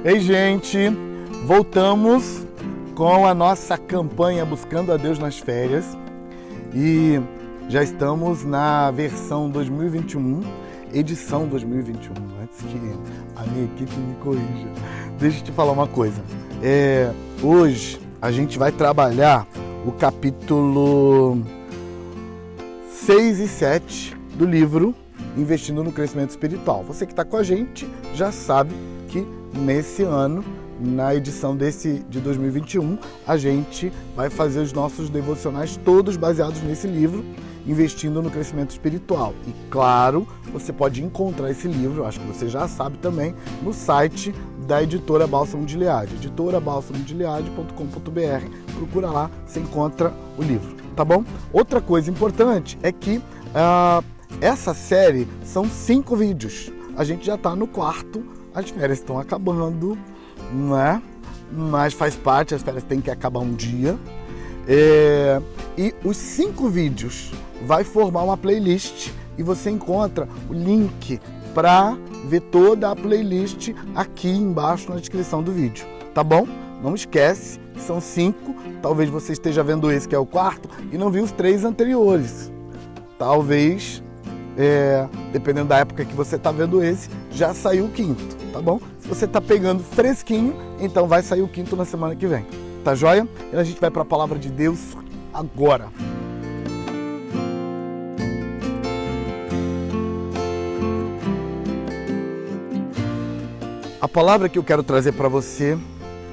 Ei, gente, voltamos com a nossa campanha Buscando a Deus nas Férias e já estamos na versão 2021, edição 2021, antes que a minha equipe me corrija. Deixa eu te falar uma coisa, hoje a gente vai trabalhar o capítulo 6 e 7 do livro Investindo no Crescimento Espiritual. Você que está com a gente já sabe que nesse ano, na edição de 2021, a gente vai fazer os nossos devocionais todos baseados nesse livro, Investindo no Crescimento Espiritual. E claro, você pode encontrar esse livro, acho que você já sabe também, no site da editora Bálsamo de Gileade, editorabalsamodegileade.com.br. Procura lá, você encontra o livro, tá bom? Outra coisa importante é que essa série são 5 vídeos. A gente já está no quarto, as férias estão acabando, não é? Mas faz parte, as férias têm que acabar um dia. E os 5 vídeos vai formar uma playlist e você encontra o link para ver toda a playlist aqui embaixo na descrição do vídeo, tá bom? Não esquece que são 5, talvez você esteja vendo esse que é o quarto e não viu os 3 anteriores. Talvez, dependendo da época que você está vendo esse, já saiu o 5º, tá bom? Se você está pegando fresquinho, então vai sair o 5º na semana que vem, tá joia? E a gente vai para a palavra de Deus agora. A palavra que eu quero trazer para você,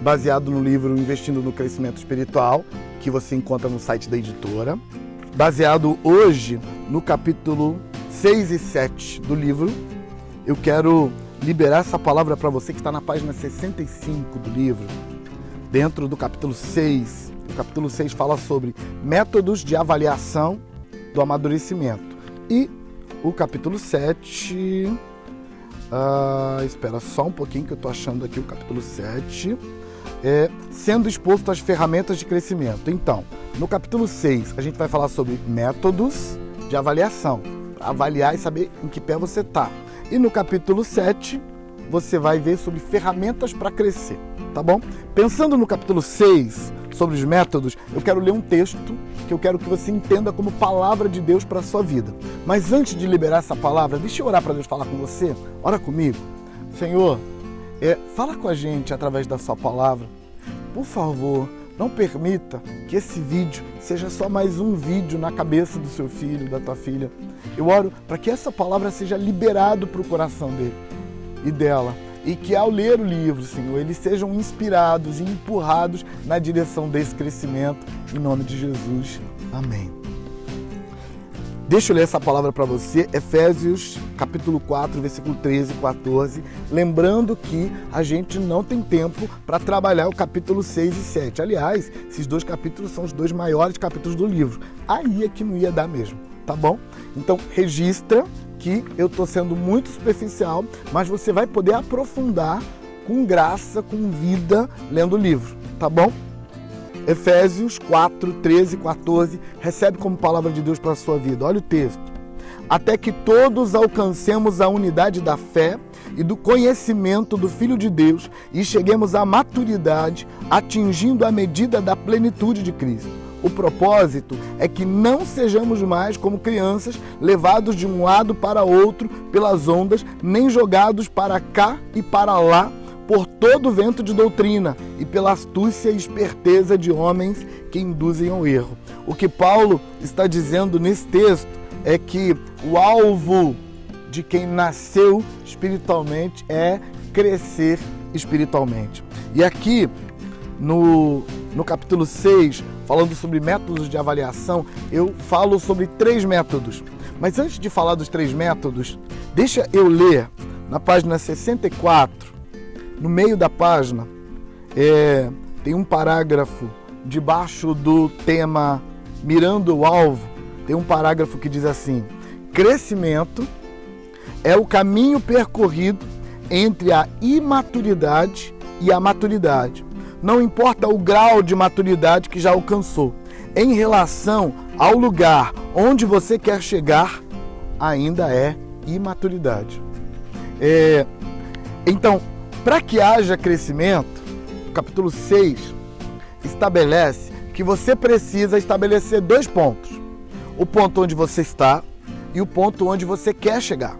baseado no livro Investindo no Crescimento Espiritual, que você encontra no site da editora, baseado hoje no capítulo 6 e 7 do livro, eu quero liberar essa palavra para você que está na página 65 do livro, dentro do capítulo 6. O capítulo 6 fala sobre métodos de avaliação do amadurecimento. E o capítulo 7... espera só um pouquinho que eu estou achando aqui o capítulo 7. Sendo exposto às ferramentas de crescimento. Então, no capítulo 6, a gente vai falar sobre métodos de avaliação, para avaliar e saber em que pé você está. E no capítulo 7, você vai ver sobre ferramentas para crescer, tá bom? Pensando no capítulo 6, sobre os métodos, eu quero ler um texto que eu quero que você entenda como palavra de Deus para a sua vida. Mas antes de liberar essa palavra, deixa eu orar para Deus falar com você. Ora comigo. Senhor, fala com a gente através da sua palavra. Por favor, não permita que esse vídeo seja só mais um vídeo na cabeça do seu filho, da tua filha. Eu oro para que essa palavra seja liberada para o coração dele e dela. E que ao ler o livro, Senhor, eles sejam inspirados e empurrados na direção desse crescimento. Em nome de Jesus. Amém. Deixa eu ler essa palavra para você, Efésios capítulo 4, versículo 13 e 14. Lembrando que a gente não tem tempo para trabalhar o capítulo 6 e 7. Aliás, esses 2 capítulos são os 2 maiores capítulos do livro. Aí é que não ia dar mesmo, tá bom? Então, registra que eu estou sendo muito superficial, mas você vai poder aprofundar com graça, com vida, lendo o livro, tá bom? Efésios 4, 13 e 14, recebe como palavra de Deus para a sua vida. Olha o texto. Até que todos alcancemos a unidade da fé e do conhecimento do Filho de Deus e cheguemos à maturidade, atingindo a medida da plenitude de Cristo. O propósito é que não sejamos mais como crianças, levados de um lado para outro pelas ondas, nem jogados para cá e para lá, por todo o vento de doutrina e pela astúcia e esperteza de homens que induzem ao erro. O que Paulo está dizendo nesse texto é que o alvo de quem nasceu espiritualmente é crescer espiritualmente. E aqui, no capítulo 6, falando sobre métodos de avaliação, eu falo sobre 3 métodos. Mas antes de falar dos 3 métodos, deixa eu ler na página 64, no meio da página, tem um parágrafo debaixo do tema Mirando o Alvo, tem um parágrafo que diz assim: crescimento é o caminho percorrido entre a imaturidade e a maturidade. Não importa o grau de maturidade que já alcançou, em relação ao lugar onde você quer chegar, ainda é imaturidade. Então, para que haja crescimento, o capítulo 6 estabelece que você precisa estabelecer 2 pontos. O ponto onde você está e o ponto onde você quer chegar.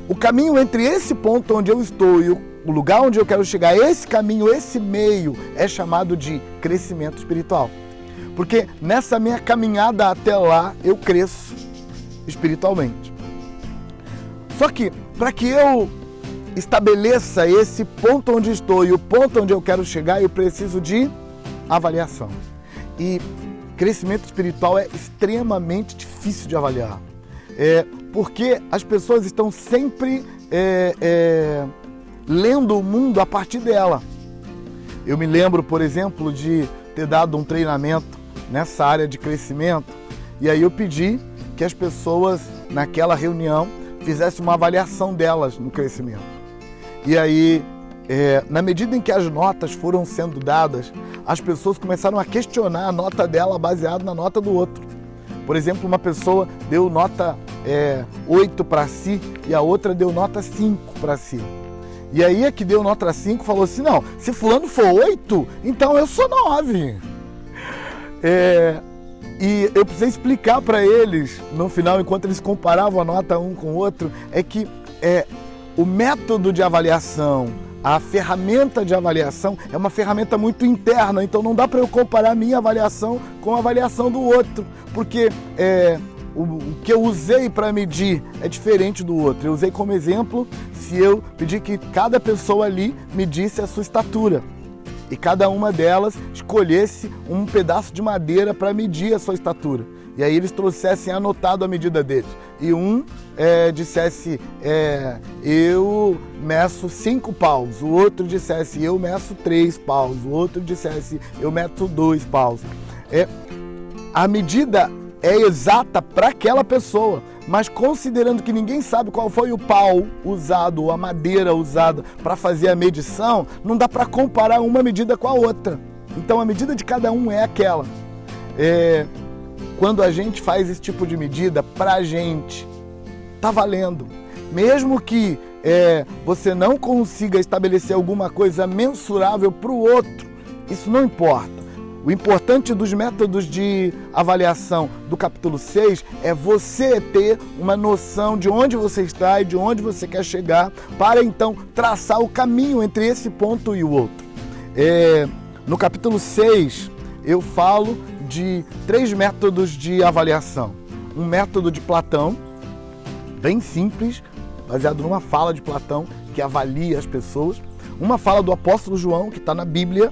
O caminho entre esse ponto onde eu estou e o lugar onde eu quero chegar, esse caminho, esse meio é chamado de crescimento espiritual. Porque nessa minha caminhada até lá, eu cresço espiritualmente. Só que, para que eu estabeleça esse ponto onde estou e o ponto onde eu quero chegar, eu preciso de avaliação. E crescimento espiritual é extremamente difícil de avaliar. Porque as pessoas estão sempre lendo o mundo a partir dela. Eu me lembro, por exemplo, de ter dado um treinamento nessa área de crescimento, e aí eu pedi que as pessoas naquela reunião fizessem uma avaliação delas no crescimento. E aí, na medida em que as notas foram sendo dadas, as pessoas começaram a questionar a nota dela baseada na nota do outro. Por exemplo, uma pessoa deu nota 8 para si e a outra deu nota 5 para si. E aí a que deu nota 5 falou assim, não, se fulano for 8, então eu sou 9. E eu precisei explicar para eles, no final, enquanto eles comparavam a nota um com o outro, que o método de avaliação, a ferramenta de avaliação é uma ferramenta muito interna, então não dá para eu comparar a minha avaliação com a avaliação do outro, porque o que eu usei para medir é diferente do outro. Eu usei como exemplo se eu pedir que cada pessoa ali medisse a sua estatura e cada uma delas escolhesse um pedaço de madeira para medir a sua estatura. E aí eles trouxessem anotado a medida deles. E um dissesse, eu meço 5 paus. O outro dissesse, eu meço 3 paus. O outro dissesse, eu meço 2 paus. A medida é exata para aquela pessoa, mas considerando que ninguém sabe qual foi o pau usado ou a madeira usada para fazer a medição, não dá para comparar uma medida com a outra. Então a medida de cada um é aquela. Quando a gente faz esse tipo de medida, para a gente, tá valendo. Mesmo que você não consiga estabelecer alguma coisa mensurável para o outro, isso não importa. O importante dos métodos de avaliação do capítulo 6 é você ter uma noção de onde você está e de onde você quer chegar, para então traçar o caminho entre esse ponto e o outro. No capítulo 6, eu falo de 3 métodos de avaliação. Um método de Platão, bem simples, baseado numa fala de Platão, que avalia as pessoas. Uma fala do apóstolo João, que está na Bíblia,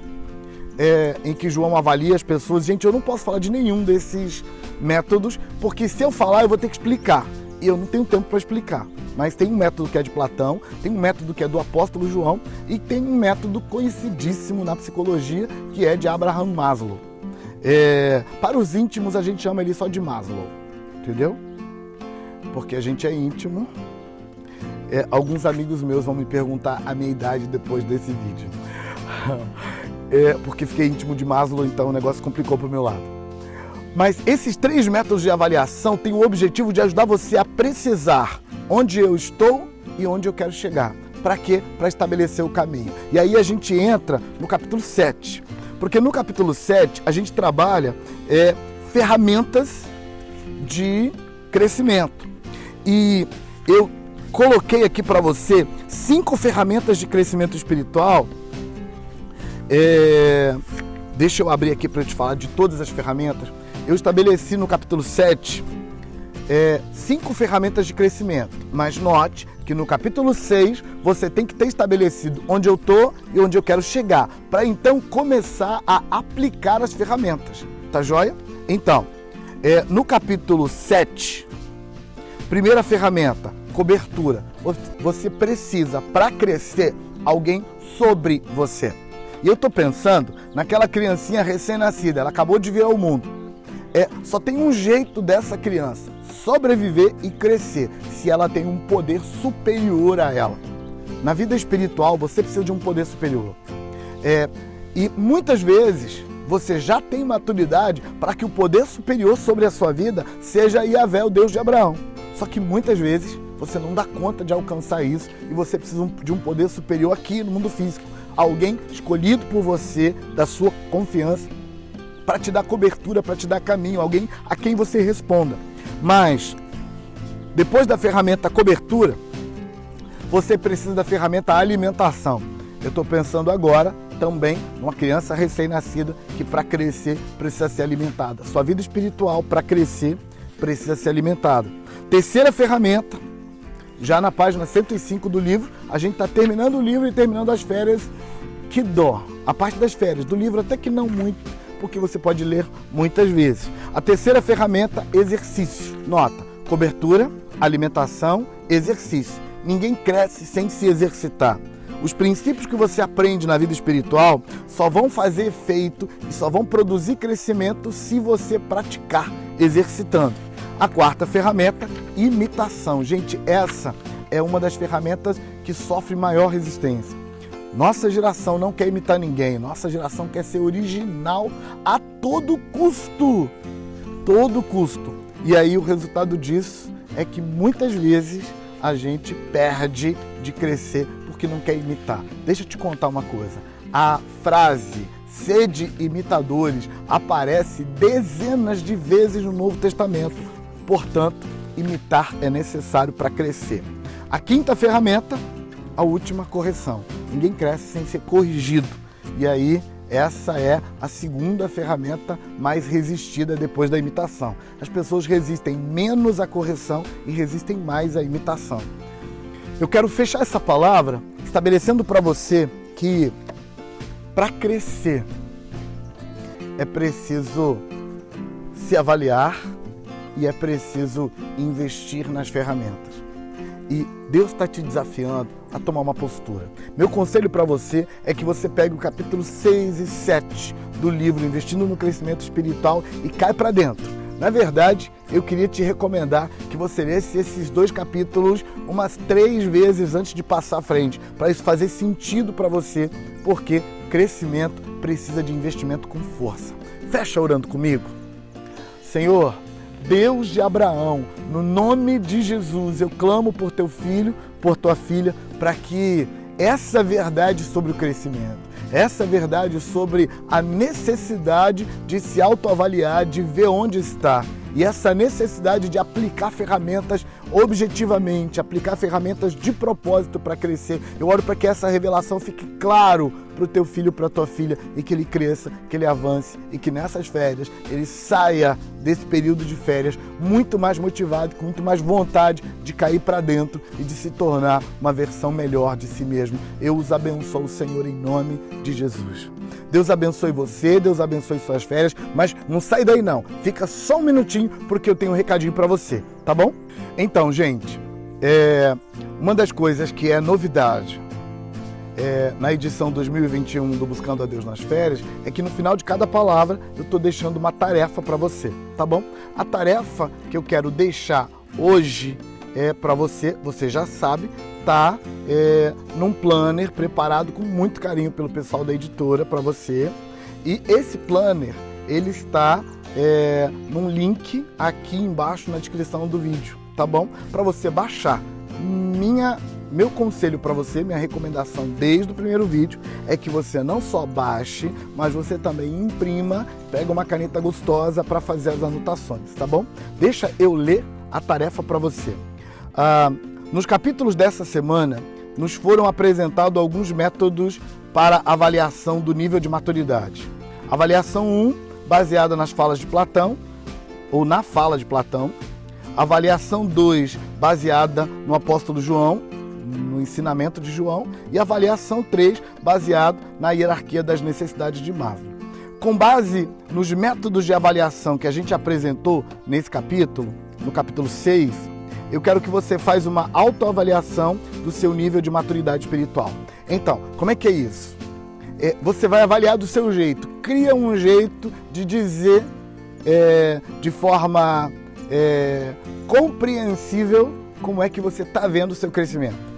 em que João avalia as pessoas. Gente, eu não posso falar de nenhum desses métodos, porque se eu falar, eu vou ter que explicar. E eu não tenho tempo para explicar. Mas tem um método que é de Platão, tem um método que é do apóstolo João, e tem um método conhecidíssimo na psicologia, que é de Abraham Maslow. Para os íntimos, a gente chama ele só de Maslow, entendeu? Porque a gente é íntimo. Alguns amigos meus vão me perguntar a minha idade depois desse vídeo. Porque fiquei íntimo de Maslow, então o negócio complicou para o meu lado. Mas esses 3 métodos de avaliação têm o objetivo de ajudar você a precisar onde eu estou e onde eu quero chegar. Para quê? Para estabelecer o caminho. E aí a gente entra no capítulo 7. Porque no capítulo 7 a gente trabalha ferramentas de crescimento. E eu coloquei aqui para você 5 ferramentas de crescimento espiritual. Deixa eu abrir aqui para te falar de todas as ferramentas. Eu estabeleci no capítulo 7 5 ferramentas de crescimento, mas note que no capítulo 6 você tem que ter estabelecido onde eu estou e onde eu quero chegar, para então começar a aplicar as ferramentas, tá joia? Então, no capítulo 7, primeira ferramenta, cobertura. Você precisa, para crescer, alguém sobre você. E eu estou pensando naquela criancinha recém-nascida, ela acabou de vir ao mundo. Só tem um jeito dessa criança sobreviver e crescer, se ela tem um poder superior a ela. Na vida espiritual, você precisa de um poder superior. E muitas vezes, você já tem maturidade para que o poder superior sobre a sua vida seja Yahvé, o Deus de Abraão. Só que muitas vezes, você não dá conta de alcançar isso e você precisa de um poder superior aqui no mundo físico. Alguém escolhido por você, da sua confiança, para te dar cobertura, para te dar caminho, alguém a quem você responda. Mas, depois da ferramenta cobertura, você precisa da ferramenta alimentação. Eu estou pensando agora também numa criança recém-nascida que para crescer precisa ser alimentada. Sua vida espiritual para crescer precisa ser alimentada. Terceira ferramenta, já na página 105 do livro, a gente está terminando o livro e terminando as férias. Que dó! A parte das férias do livro até que não muito, porque você pode ler muitas vezes. A terceira ferramenta, exercício. Nota, cobertura, alimentação, exercício. Ninguém cresce sem se exercitar. Os princípios que você aprende na vida espiritual só vão fazer efeito e só vão produzir crescimento se você praticar, exercitando. A quarta ferramenta, imitação. Gente, essa é uma das ferramentas que sofre maior resistência. Nossa geração não quer imitar ninguém, nossa geração quer ser original a todo custo. Todo custo. E aí o resultado disso é que muitas vezes a gente perde de crescer porque não quer imitar. Deixa eu te contar uma coisa. A frase "sede imitadores" aparece dezenas de vezes no Novo Testamento. Portanto, imitar é necessário para crescer. A quinta ferramenta, a última, correção. Ninguém cresce sem ser corrigido. E aí, essa é a segunda ferramenta mais resistida depois da imitação. As pessoas resistem menos à correção e resistem mais à imitação. Eu quero fechar essa palavra estabelecendo para você que para crescer é preciso se avaliar e é preciso investir nas ferramentas. E Deus está te desafiando a tomar uma postura. Meu conselho para você é que você pegue o capítulo 6 e 7 do livro Investindo no Crescimento Espiritual e cai para dentro. Na verdade, eu queria te recomendar que você lesse esses 2 capítulos umas 3 vezes antes de passar à frente, para isso fazer sentido para você, porque crescimento precisa de investimento com força. Fecha orando comigo. Senhor, Deus de Abraão, no nome de Jesus, eu clamo por teu filho, por tua filha, para que essa verdade sobre o crescimento, essa verdade sobre a necessidade de se autoavaliar, de ver onde está, e essa necessidade de aplicar ferramentas objetivamente, aplicar ferramentas de propósito para crescer. Eu oro para que essa revelação fique claro para o teu filho, para a tua filha, e que ele cresça, que ele avance e que nessas férias ele saia desse período de férias muito mais motivado, com muito mais vontade de cair para dentro e de se tornar uma versão melhor de si mesmo. Eu os abençoo, Senhor, em nome de Jesus. Deus abençoe você, Deus abençoe suas férias, mas não sai daí não, fica só um minutinho porque eu tenho um recadinho para você, tá bom? Então, gente, uma das coisas que é novidade na edição 2021 do Buscando a Deus nas Férias é que no final de cada palavra eu estou deixando uma tarefa para você, tá bom? A tarefa que eu quero deixar hoje para você, você já sabe, tá num planner preparado com muito carinho pelo pessoal da editora para você. E esse planner, ele está num link aqui embaixo na descrição do vídeo, tá bom? Para você baixar. Meu conselho para você, minha recomendação desde o primeiro vídeo é que você não só baixe, mas você também imprima, pega uma caneta gostosa para fazer as anotações, tá bom? Deixa eu ler a tarefa para você. Nos capítulos dessa semana, nos foram apresentados alguns métodos para avaliação do nível de maturidade. Avaliação 1, baseada nas falas de Platão, ou na fala de Platão. Avaliação 2, baseada no apóstolo João, no ensinamento de João. E avaliação 3, baseada na hierarquia das necessidades de Maslow. Com base nos métodos de avaliação que a gente apresentou nesse capítulo, no capítulo 6, eu quero que você faça uma autoavaliação do seu nível de maturidade espiritual. Então, como é que é isso? Você vai avaliar do seu jeito. Cria um jeito de dizer de forma compreensível como é que você está vendo o seu crescimento.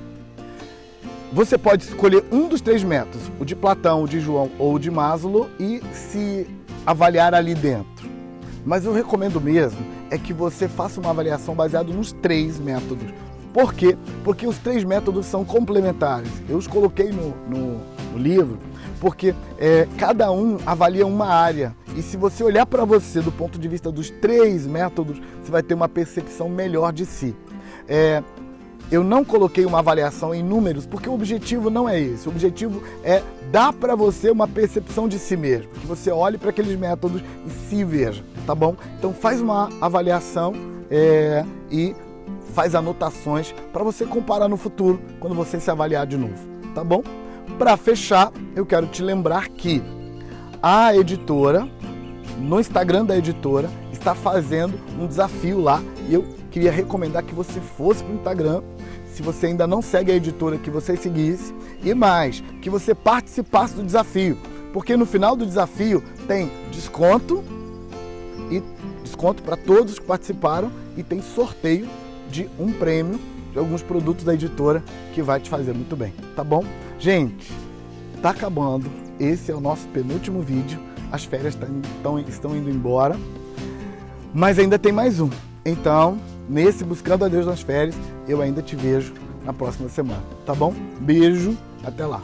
Você pode escolher um dos 3 métodos, o de Platão, o de João ou o de Maslow, e se avaliar ali dentro. Mas eu recomendo mesmo é que você faça uma avaliação baseada nos 3 métodos. Por quê? Porque os 3 métodos são complementares. Eu os coloquei no livro porque cada um avalia uma área. E se você olhar para você do ponto de vista dos 3 métodos, você vai ter uma percepção melhor de si. Eu não coloquei uma avaliação em números, porque o objetivo não é esse. O objetivo é dar para você uma percepção de si mesmo, que você olhe para aqueles métodos e se veja, tá bom? Então faz uma avaliação e faz anotações para você comparar no futuro, quando você se avaliar de novo, tá bom? Para fechar, eu quero te lembrar que a editora, no Instagram da editora, está fazendo um desafio lá e eu queria recomendar que você fosse para o Instagram, se você ainda não segue a editora, que você seguisse, e mais, que você participasse do desafio, porque no final do desafio tem desconto para todos que participaram e tem sorteio de um prêmio de alguns produtos da editora que vai te fazer muito bem, tá bom? Gente, tá acabando, esse é o nosso penúltimo vídeo, as férias estão indo embora, mas ainda tem mais um. Então, nesse Buscando a Deus nas Férias, eu ainda te vejo na próxima semana, tá bom? Beijo, até lá!